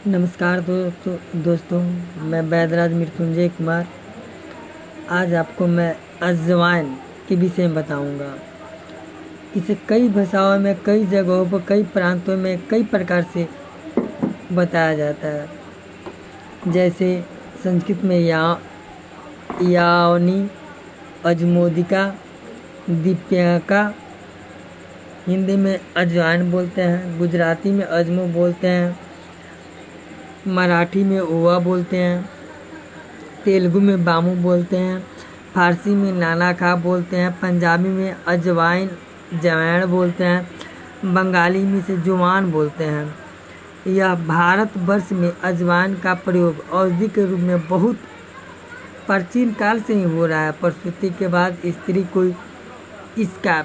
नमस्कार दोस्तों, मैं वैद्यराज मृत्युंजय कुमार। आज आपको मैं अजवाइन के विषय में बताऊंगा। इसे कई भाषाओं में, कई जगहों पर, कई प्रांतों में कई प्रकार से बताया जाता है। जैसे संस्कृत में यावनी, अजमोदिका, दीप्यका, हिंदी में अजवाइन बोलते हैं, गुजराती में अजमो बोलते हैं, मराठी में ओवा बोलते हैं, तेलुगु में बामू बोलते हैं, फारसी में नाना खा बोलते हैं, पंजाबी में अजवाइन जवैन बोलते हैं, बंगाली में से जुवान बोलते हैं। यह भारतवर्ष में अजवाइन का प्रयोग औषधि के रूप में बहुत प्राचीन काल से ही हो रहा है। प्रसूति के बाद स्त्री को इसका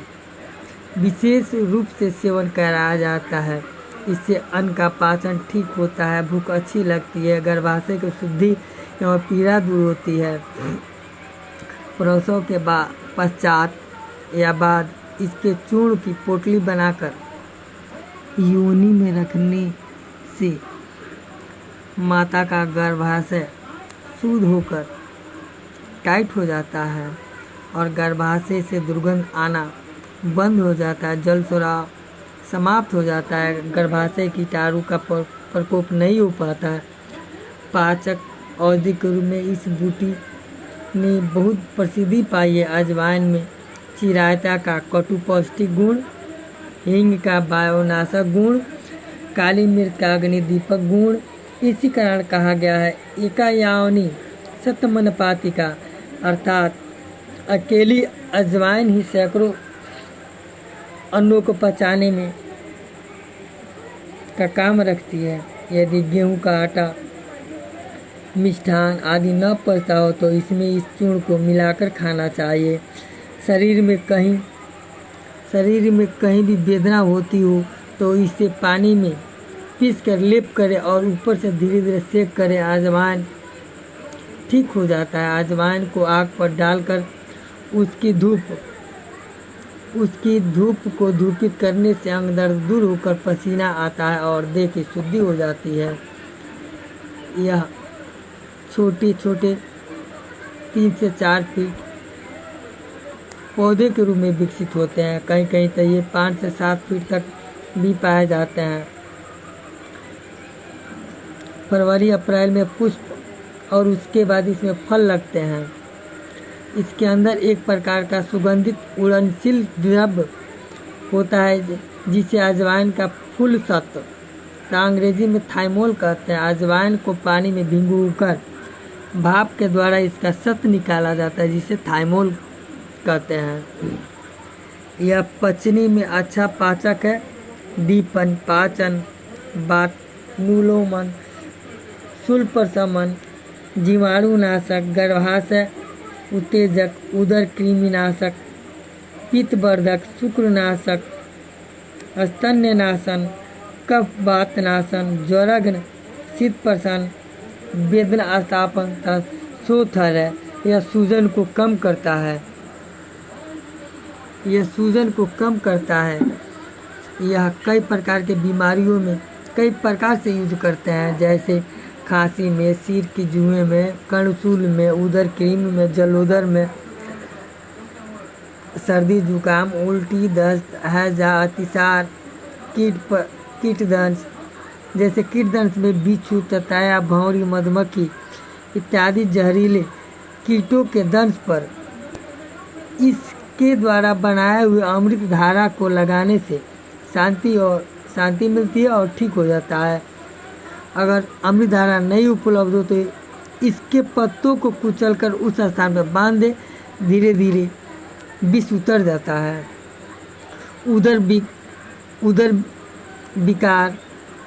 विशेष रूप से सेवन कराया जाता है। इससे अन्न का पाचन ठीक होता है, भूख अच्छी लगती है, गर्भाशय की शुद्धि एवं पीड़ा दूर होती है। प्रसव के पश्चात या बाद इसके चूर्ण की पोटली बनाकर योनि में रखने से माता का गर्भाशय शुद्ध होकर टाइट हो जाता है और गर्भाशय से दुर्गंध आना बंद हो जाता है, जल स्राव समाप्त हो जाता है, गर्भाशय कीटाणु का प्रकोप नहीं हो पाता है। पाचक औषधि के रूप में इस बूटी ने बहुत प्रसिद्धि पाई है। अजवाइन में चिरायता का कटु पौष्टिक गुण, हींग का वायुनाशक गुण, काली मिर्च का अग्निदीपक गुण, इसी कारण कहा गया है एकायावनी सतमनपातिका, अर्थात अकेली अजवाइन ही सैकड़ों अन्नों को पचाने में का काम रखती है। यदि गेहूं का आटा, मिष्ठान आदि न पचता हो तो इसमें इस चूर्ण को मिलाकर खाना चाहिए। शरीर में कहीं भी वेदना होती हो तो इसे पानी में पीसकर लेप करें और ऊपर से धीरे धीरे सेक करें। अजवाइन ठीक हो जाता है। अजवाइन को आग पर डालकर उसकी धूप को धूपित करने से अंग दर्द दूर होकर पसीना आता है और देह की शुद्धि हो जाती है। यह छोटे 3 से 4 फीट पौधे के रूप में विकसित होते हैं। कहीं कहीं तो ये 5 से 7 फीट तक भी पाए जाते हैं। फरवरी अप्रैल में पुष्प और उसके बाद इसमें फल लगते हैं। इसके अंदर एक प्रकार का सुगंधित उड़नशील द्रव्य होता है जिसे अजवाइन का फूल सत्व का अंग्रेजी में थाइमोल कहते हैं। अजवाइन को पानी में भिगोकर भाप के द्वारा इसका सत्व निकाला जाता है जिसे थाइमोल कहते हैं। यह पचनी में अच्छा पाचक है। दीपन, पाचन, वातनुलोमन, शूलप्रशमन, जीवाणुनाशक, गर्भाशय उत्तेजक, उदर कृमिनाशक, पित्तवर्धक, शुक्रनाशक, स्तन्यनाशन, कफ वात नाशन, ज्वरघ्न, शीतप्रशन, वेदना अस्थापन तथा शोथर है। यह सूजन को कम करता है। यह कई प्रकार के बीमारियों में कई प्रकार से यूज करते हैं, जैसे खांसी में, सिर की जुएं में, कर्णशूल में, उदर कृमि में, जलोदर में, सर्दी जुकाम, उल्टी, दस्त, हैजा, अतिसार, कीटदंश, जैसे कीटदंश में बिच्छू, तताया, भौंरी, मधुमक्खी इत्यादि जहरीले कीटों के दंश पर इसके द्वारा बनाए हुए अमृत धारा को लगाने से शांति मिलती है और ठीक हो जाता है। अगर अमृत धारा नहीं उपलब्ध हो तो इसके पत्तों को कुचलकर उस स्थान पर बांध दे, धीरे धीरे विष उतर जाता है। उदर विकार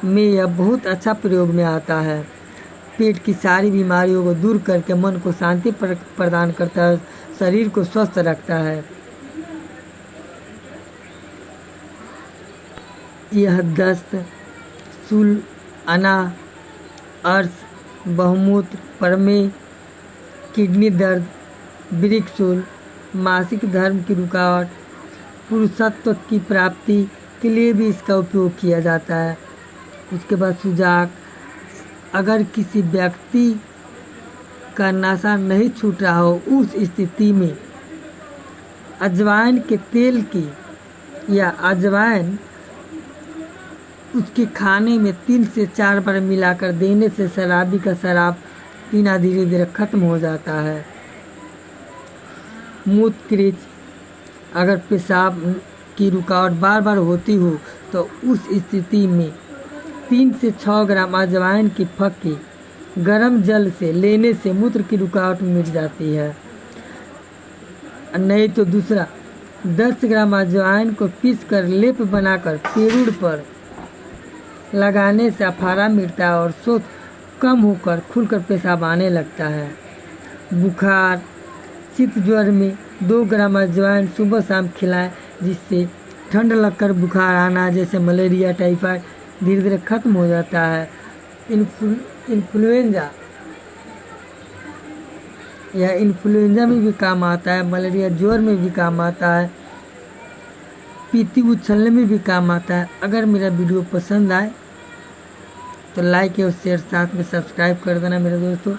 में यह बहुत अच्छा प्रयोग में आता है। पेट की सारी बीमारियों को दूर करके मन को शांति प्रदान करता है, शरीर को स्वस्थ रखता है। यह दस्त, शूल, अर्श, बहुमूत्र, प्रमेह, किडनी दर्द, वृक्कशूल, मासिक धर्म की रुकावट, पुरुषत्व की प्राप्ति के लिए भी इसका उपयोग किया जाता है। उसके बाद सुजाक, अगर किसी व्यक्ति का नशा नहीं छूट रहा हो, उस स्थिति में अजवाइन के तेल की या अजवाइन उसके खाने में 3 से 4 बार मिलाकर देने से शराबी का शराब पीना धीरे धीरे खत्म हो जाता है। मूत्रकृमि, अगर पेशाब की रुकावट बार बार होती हो तो उस स्थिति में 3 से 6 ग्राम अजवाइन की फक्की गर्म जल से लेने से मूत्र की रुकावट मिट जाती है। नहीं तो दूसरा, 10 ग्राम अजवाइन को पीसकर लेप बनाकर पेरूड पर लगाने से अफारा मिटता है और शोथ कम होकर खुलकर पेशाब आने लगता है। बुखार, शीत ज्वर में 2 ग्राम अजवाइन सुबह शाम खिलाएं, जिससे ठंड लगकर बुखार आना जैसे मलेरिया, टाइफाइड धीरे धीरे खत्म हो जाता है। इन्फ्लुएंजा में भी काम आता है, मलेरिया ज्वर में भी काम आता है, पीती उछलने में भी काम आता है। अगर मेरा वीडियो पसंद आए तो लाइक और शेयर, साथ में सब्सक्राइब कर देना मेरे दोस्तों।